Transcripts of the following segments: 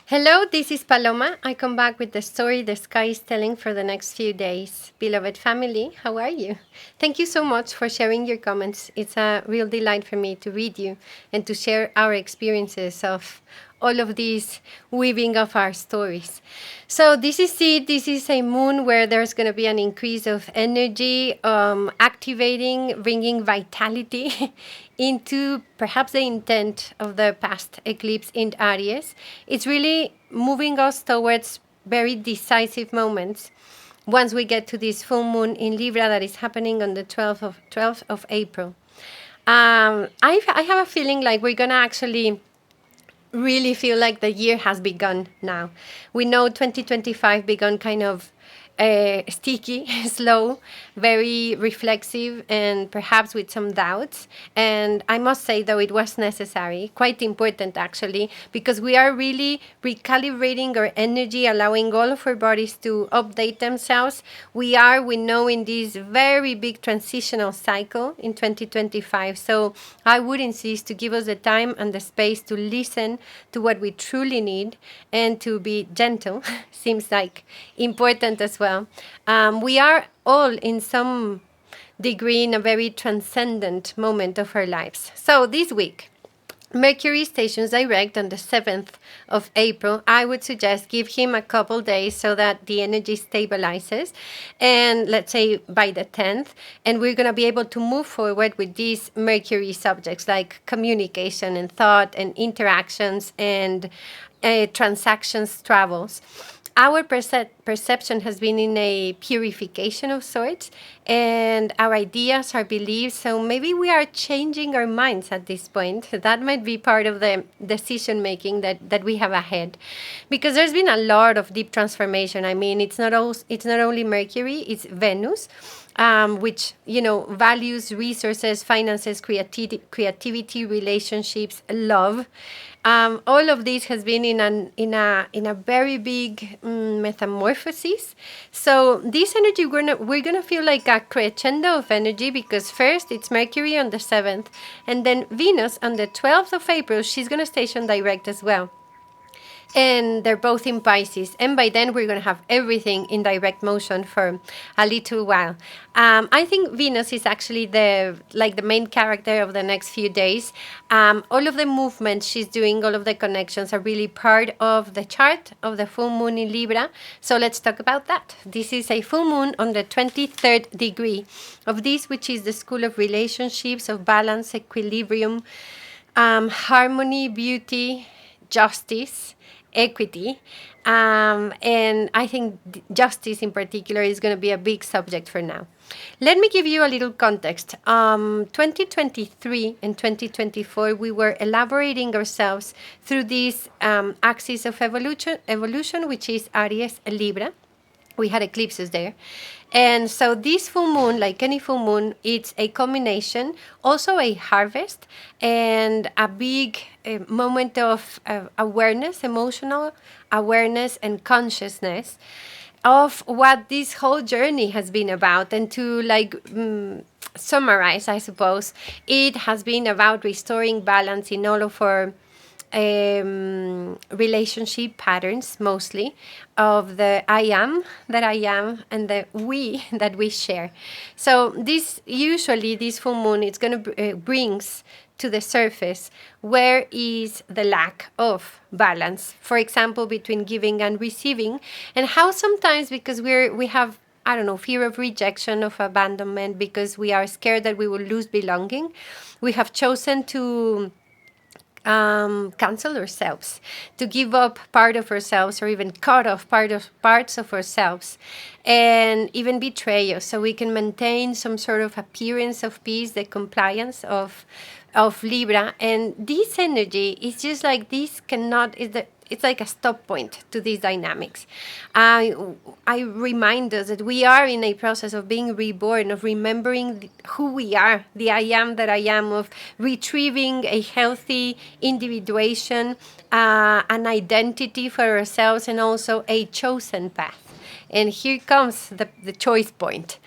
Hello, this is Paloma. I come back with the story the sky is telling for the next few days. Beloved family, how are you? Thank you so much for sharing your comments. It's a real delight for me to read you and to share our experiences of all of these weaving of our stories. So this is it. This is a moon where there's going to be an increase of energy, activating, bringing vitality into perhaps the intent of the past eclipse in Aries. It's really moving us towards very decisive moments once we get to this full moon in Libra that is happening on the 12th of April. I have a feeling like we're going to actually really feel like the year has begun now. We know 2025 begun kind of sticky, slow, very reflexive, and perhaps with some doubts. And I must say, though, it was necessary, quite important actually, because we are really recalibrating our energy, allowing all of our bodies to update themselves. We know, in this very big transitional cycle in 2025. So I would insist to give us the time and the space to listen to what we truly need and to be gentle. Seems like important as well. We are all in some degree in a very transcendent moment of our lives. So this week, Mercury stations direct on the 7th of April. I would suggest give him a couple days so that the energy stabilizes. And let's say by the 10th, and we're going to be able to move forward with these Mercury subjects like communication and thought and interactions and transactions, travels. Our perception has been in a purification of sorts, and our ideas, our beliefs. So maybe we are changing our minds at this point. That might be part of the decision making that we have ahead, because there's been a lot of deep transformation. I mean, it's not only Mercury, it's Venus. Which values, resources, finances, creativity, relationships, love. All of this has been in a very big metamorphosis. So this energy, we're gonna feel like a crescendo of energy, because first it's Mercury on the 7th, and then Venus on the 12th of April. She's gonna station direct as well. And they're both in Pisces, and by then we're going to have everything in direct motion for a little while. I think Venus is actually the main character of the next few days. All of the movements she's doing, all of the connections are really part of the chart of the full moon in Libra. So let's talk about that. This is a full moon on the 23rd degree of this, which is the school of relationships, of balance, equilibrium, harmony, beauty, justice, equity, and I think justice in particular is going to be a big subject for now. Let me give you a little context. 2023 and 2024, we were elaborating ourselves through this axis of evolution, which is Aries and Libra. We had eclipses there. And so this full moon, like any full moon, it's a combination, also a harvest, and a big moment of awareness, emotional awareness and consciousness of what this whole journey has been about. And to summarize, I suppose, it has been about restoring balance in all of our relationship patterns, mostly of the I am that I am and the we that we share. So this full moon, it's going to brings to the surface where is the lack of balance, for example, between giving and receiving, and how sometimes, because we have, I don't know, fear of rejection, of abandonment, because we are scared that we will lose belonging, we have chosen to cancel ourselves, to give up part of ourselves, or even cut off parts of ourselves, and even betray us, so we can maintain some sort of appearance of peace, the compliance of Libra. And this energy is just like this it's like a stop point to these dynamics. I remind us that we are in a process of being reborn, of remembering who we are, the I am that I am, of retrieving a healthy individuation, an identity for ourselves, and also a chosen path. And here comes the choice point.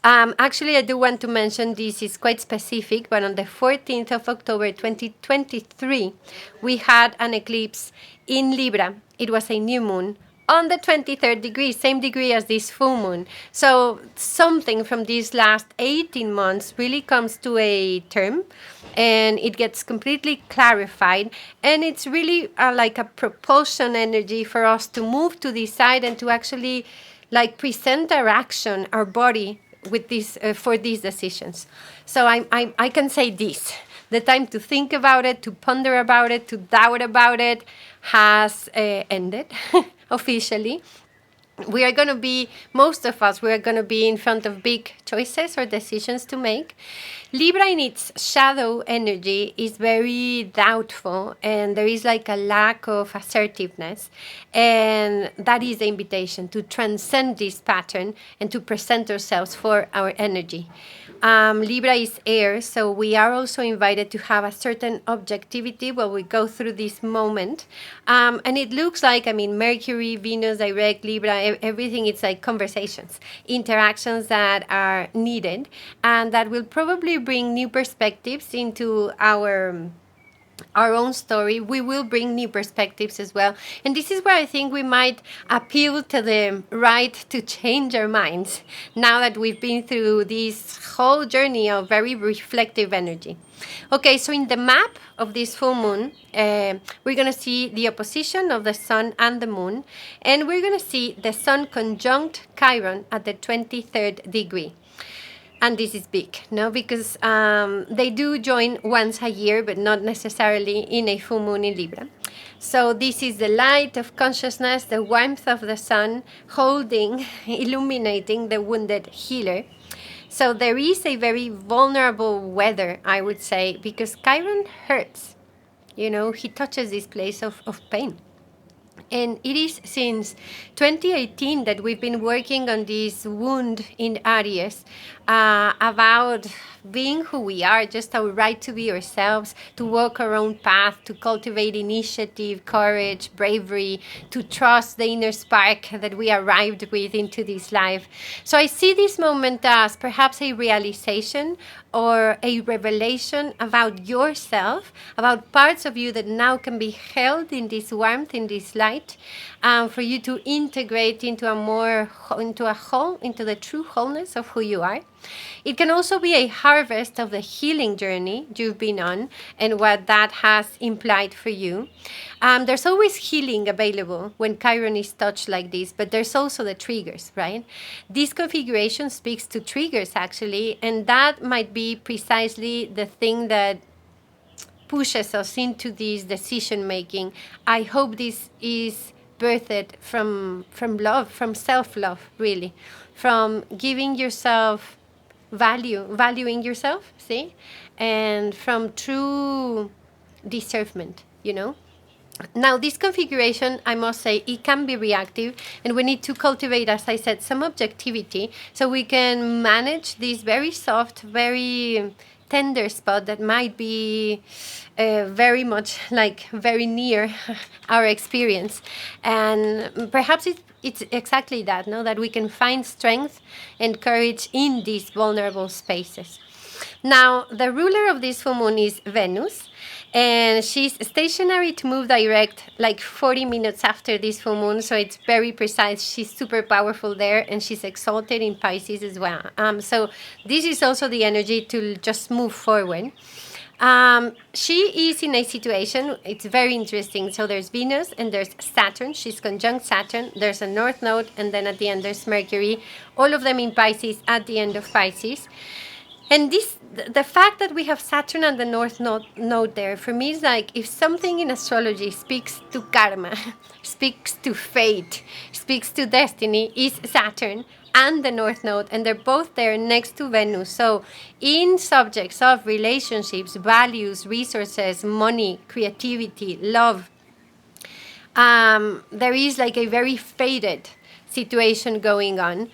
Actually, I do want to mention this is quite specific, but on the 14th of October 2023, we had an eclipse in Libra. It was a new moon on the 23rd degree, same degree as this full moon. So something from these last 18 months really comes to a term, and it gets completely clarified, and it's really like a propulsion energy for us to move to this side and to actually like present our action, our body with this for these decisions. So I can say this: the time to think about it, to ponder about it, to doubt about it has ended officially. We are going to be, most of us, we are going to be in front of big choices or decisions to make. Libra in its shadow energy is very doubtful, and there is like a lack of assertiveness. And that is the invitation to transcend this pattern and to present ourselves for our energy. Libra is air, so we are also invited to have a certain objectivity while we go through this moment. And it looks like, I mean, Mercury, Venus, direct, Libra, everything, it's like conversations, interactions that are needed, and that will probably bring new perspectives into our own story. We will bring new perspectives as well. And this is where I think we might appeal to the right to change our minds now that we've been through this whole journey of very reflective energy. Okay, so in the map of this full moon, we're going to see the opposition of the sun and the moon, and we're going to see the sun conjunct Chiron at the 23rd degree. And this is big, no? Because they do join once a year, but not necessarily in a full moon in Libra. So this is the light of consciousness, the warmth of the sun, holding, illuminating the wounded healer. So there is a very vulnerable weather, I would say, because Chiron hurts. You know, he touches this place of pain. And it is since 2018 that we've been working on this wound in Aries about being who we are, just our right to be ourselves, to walk our own path, to cultivate initiative, courage, bravery, to trust the inner spark that we arrived with into this life. So I see this moment as perhaps a realization or a revelation about yourself, about parts of you that now can be held in this warmth, in this light, for you to integrate into into the true wholeness of who you are. It can also be a harvest of the healing journey you've been on and what that has implied for you. There's always healing available when Chiron is touched like this, but there's also the triggers, right? This configuration speaks to triggers, actually, and that might be precisely the thing that pushes us into this decision making. I hope this is birthed from love, from self-love, really, from giving yourself valuing yourself, see, and from true discernment, you know. Now, this configuration, I must say, it can be reactive, and we need to cultivate, as I said, some objectivity so we can manage this very soft, very tender spot that might be very much like very near our experience. And perhaps it's exactly that, no? That we can find strength and courage in these vulnerable spaces. Now, the ruler of this full moon is Venus, and she's stationary to move direct like 40 minutes after this full moon, so it's very precise. She's super powerful there, and she's exalted in Pisces as well. So this is also the energy to just move forward. She is in a situation, it's very interesting. So there's Venus and there's Saturn. She's conjunct Saturn. There's a North Node, and then at the end there's Mercury. All of them in Pisces at the end of Pisces. And the fact that we have Saturn and the North Node there, for me, is like if something in astrology speaks to karma, speaks to fate, speaks to destiny, is Saturn and the North Node, and they're both there next to Venus. So in subjects of relationships, values, resources, money, creativity, love, there is like a very fated situation going on.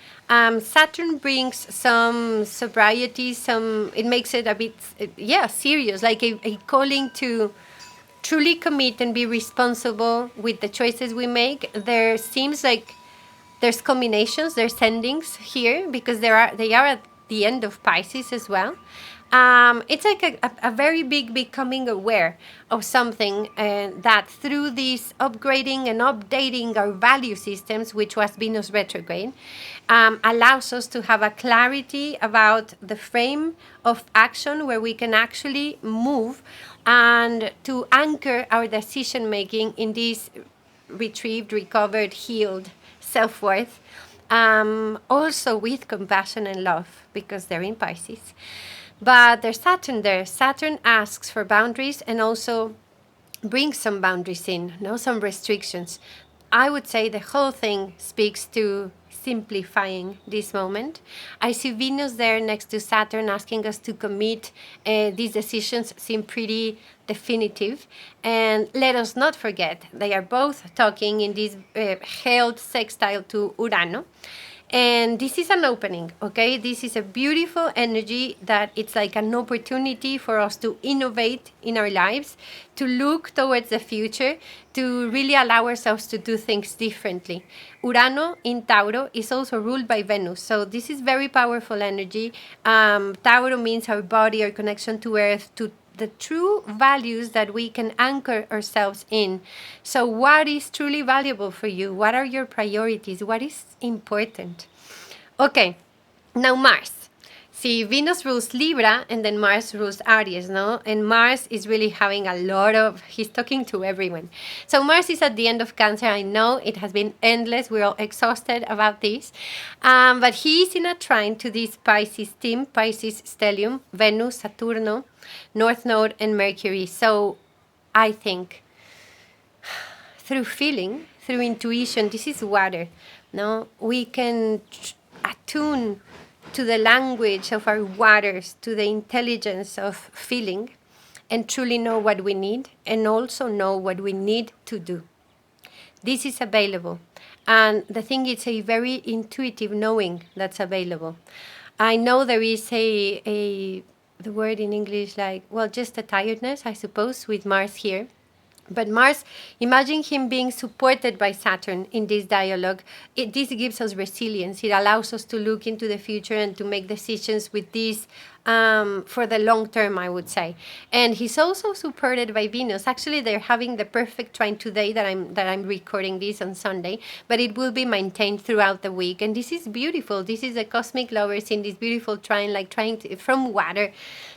Saturn brings some sobriety, it makes it a bit, serious, like a calling to truly commit and be responsible with the choices we make. There seems like there's combinations, there's endings here, because they are at the end of Pisces as well. It's like a very big becoming aware of something that through this upgrading and updating our value systems, which was Venus retrograde, allows us to have a clarity about the frame of action where we can actually move and to anchor our decision making in this retrieved, recovered, healed self-worth. Also with compassion and love, because they're in Pisces. But there's Saturn there. Saturn asks for boundaries and also brings some boundaries in, some restrictions. I would say the whole thing speaks to simplifying this moment. I see Venus there next to Saturn asking us to commit. These decisions seem pretty definitive. And let us not forget, they are both talking in this held sextile to Uranus. And this is an opening, okay? This is a beautiful energy that it's like an opportunity for us to innovate in our lives, to look towards the future, to really allow ourselves to do things differently. Urano in Tauro is also ruled by Venus, so this is very powerful energy. Tauro means our body, our connection to Earth, to the true values that we can anchor ourselves in. So what is truly valuable for you? What are your priorities? What is important? Okay, now Mars. See, Venus rules Libra and then Mars rules Aries, no? And Mars is really having a lot of, he's talking to everyone. So Mars is at the end of Cancer. I know it has been endless. We're all exhausted about this. But he's in a trine to this Pisces team, Pisces stellium, Venus, Saturno, North Node, and Mercury. So I think through feeling, through intuition, this is water, no? We can attune to the language of our waters, to the intelligence of feeling, and truly know what we need, and also know what we need to do. This is available. And the thing is a very intuitive knowing that's available. I know there is the word in English like, well, just a tiredness, I suppose, with Mars here. But Mars, imagine him being supported by Saturn in this dialogue. This gives us resilience. It allows us to look into the future and to make decisions with this for the long term, I would say. And he's also supported by Venus. Actually, they're having the perfect trine today that I'm recording this on Sunday, but it will be maintained throughout the week. And this is beautiful. This is the cosmic lovers in this beautiful trine, like trying to, from water,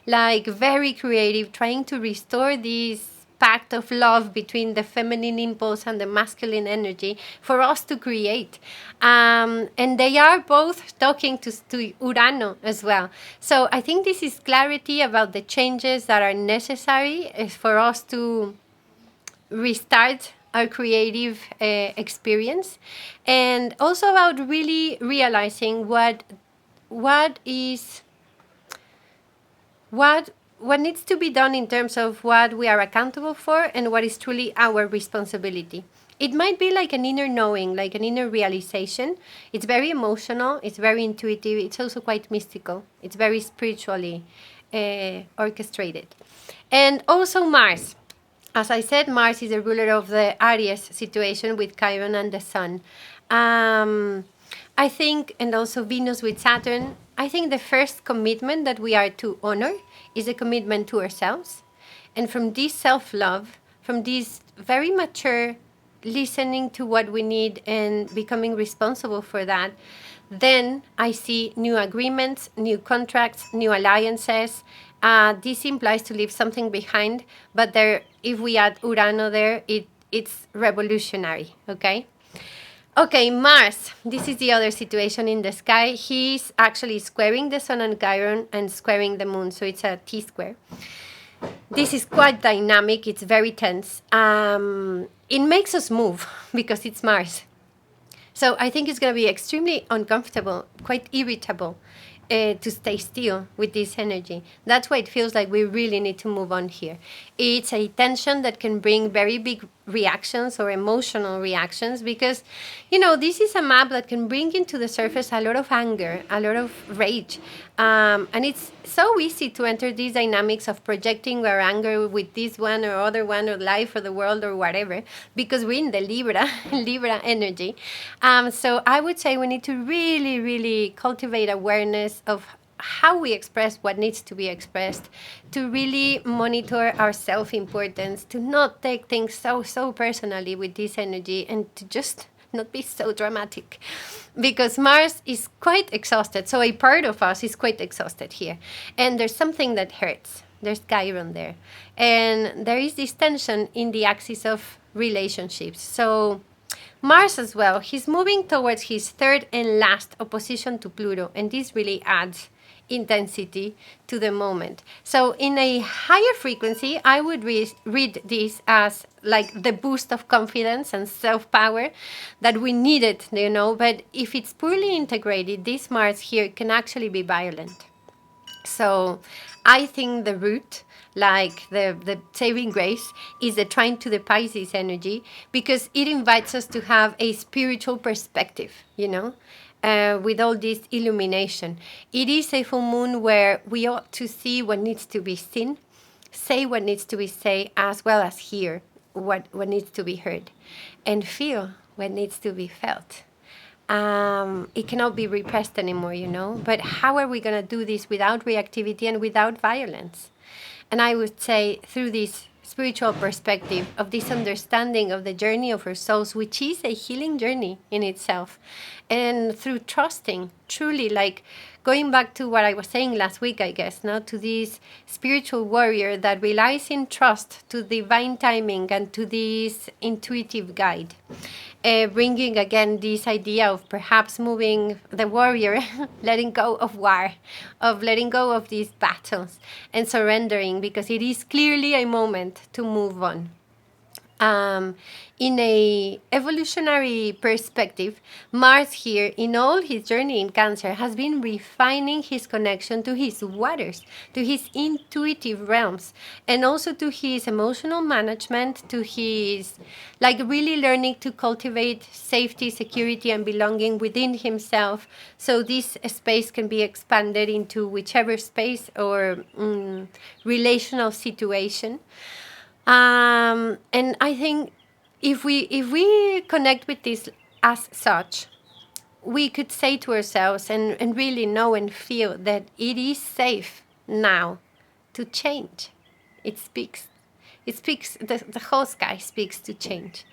like very creative, trying to restore this pact of love between the feminine impulse and the masculine energy for us to create. And they are both talking to Urano as well. So I think this is clarity about the changes that are necessary for us to restart our creative experience, and also about really realizing what needs to be done in terms of what we are accountable for and what is truly our responsibility. It might be like an inner knowing, like an inner realization. It's very emotional, it's very intuitive, it's also quite mystical. It's very spiritually orchestrated. And also Mars. As I said, Mars is the ruler of the Aries situation with Chiron and the Sun. I think, and also Venus with Saturn, I think the first commitment that we are to honor is a commitment to ourselves. And from this self-love, from this very mature listening to what we need and becoming responsible for that, then I see new agreements, new contracts, new alliances. This implies to leave something behind, but there, if we add Urano there, it's revolutionary, okay? Okay, Mars. This is the other situation in the sky. He's actually squaring the Sun and Chiron and squaring the Moon, so it's a T-square. This is quite dynamic. It's very tense. It makes us move because it's Mars. So I think it's going to be extremely uncomfortable, quite irritable to stay still with this energy. That's why it feels like we really need to move on here. It's a tension that can bring very big reactions or emotional reactions because, this is a map that can bring into the surface a lot of anger, a lot of rage. And it's so easy to enter these dynamics of projecting our anger with this one or other one or life or the world or whatever, because we're in the Libra energy. So I would say we need to really, really cultivate awareness of how we express what needs to be expressed, to really monitor our self-importance, to not take things so personally with this energy, and to just not be so dramatic, because Mars is quite exhausted. So a part of us is quite exhausted here, and there's something that hurts. There's Chiron there, and there is this tension in the axis of relationships. So Mars as well, he's moving towards his third and last opposition to Pluto, and this really adds intensity to the moment. So in a higher frequency, I would read this as like the boost of confidence and self-power that we needed, but if it's poorly integrated, this Mars here can actually be violent. So I think the root, like the saving grace, is the trine to the Pisces energy, because it invites us to have a spiritual perspective, with all this illumination. It is a full moon where we ought to see what needs to be seen, say what needs to be said, as well as hear what needs to be heard, and feel what needs to be felt. It cannot be repressed anymore, but how are we going to do this without reactivity and without violence? And I would say through this spiritual perspective of this understanding of the journey of our souls, which is a healing journey in itself, and through trusting, truly, like going back to what I was saying last week, I guess, now to this spiritual warrior that relies in trust to divine timing and to this intuitive guide. Bringing again this idea of perhaps moving the warrior, letting go of war, of letting go of these battles and surrendering, because it is clearly a moment to move on. In a evolutionary perspective, Mars here, in all his journey in Cancer, has been refining his connection to his waters, to his intuitive realms, and also to his emotional management, to his, like, really learning to cultivate safety, security, and belonging within himself, so this space can be expanded into whichever space or relational situation. And I think if we connect with this as such, we could say to ourselves and really know and feel that it is safe now to change. It speaks, the whole sky speaks to change.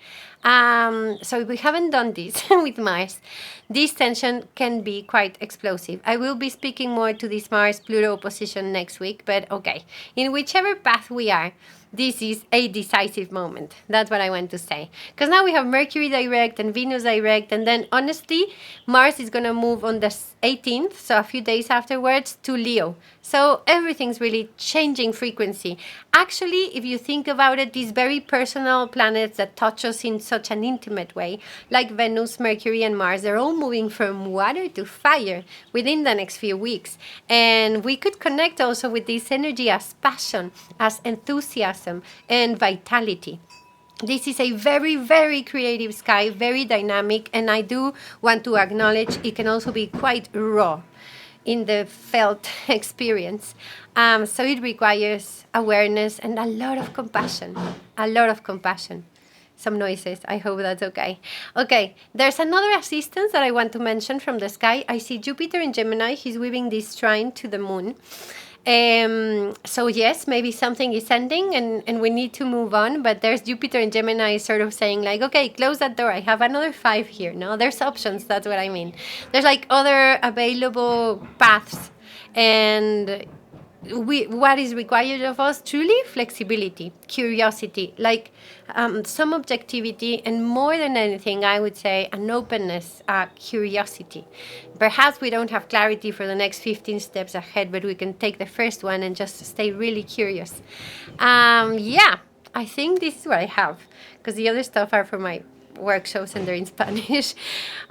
So if we haven't done this with Mars, this tension can be quite explosive. I will be speaking more to this Mars-Pluto opposition next week, but okay, in whichever path we are, this is a decisive moment. That's what I want to say. Because now we have Mercury direct and Venus direct, and then honestly, Mars is going to move on the 18th, so a few days afterwards, to Leo. So everything's really changing frequency. Actually, if you think about it, these very personal planets that touch us in such an intimate way, like Venus, Mercury, and Mars, they're all moving from water to fire within the next few weeks. And we could connect also with this energy as passion, as enthusiasm, and vitality. This is a very, very creative sky, very dynamic, and I do want to acknowledge it can also be quite raw in the felt experience. So it requires awareness and a lot of compassion, Some noises, I hope that's okay. Okay, there's another assistance that I want to mention from the sky. I see Jupiter in Gemini, he's weaving this trine to the moon. So yes, maybe something is ending and we need to move on, but there's Jupiter in Gemini sort of saying like, okay, close that door. I have another 5 here. No, there's options. That's what I mean. There's like other available paths, and what is required of us, truly flexibility, curiosity, like some objectivity, and more than anything, I would say an openness, curiosity. Perhaps we don't have clarity for the next 15 steps ahead, but we can take the first one and just stay really curious. Yeah, I think this is what I have, because the other stuff are for my workshops and they're in Spanish.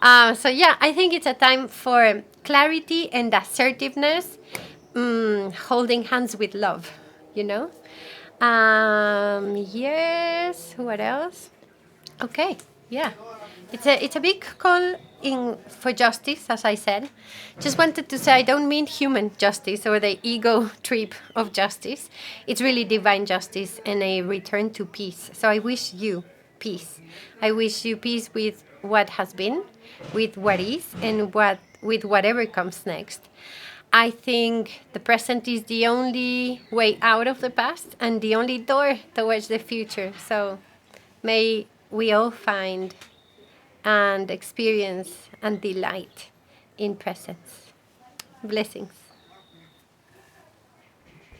So yeah, I think it's a time for clarity and assertiveness, holding hands with love, Yes, what else? Okay, yeah. It's a big call for justice, as I said. Just wanted to say I don't mean human justice or the ego trip of justice. It's really divine justice and a return to peace. So I wish you peace. I wish you peace with what has been, with what is, and with whatever comes next. I think the present is the only way out of the past and the only door towards the future. So may we all find and experience and delight in presence. Blessings.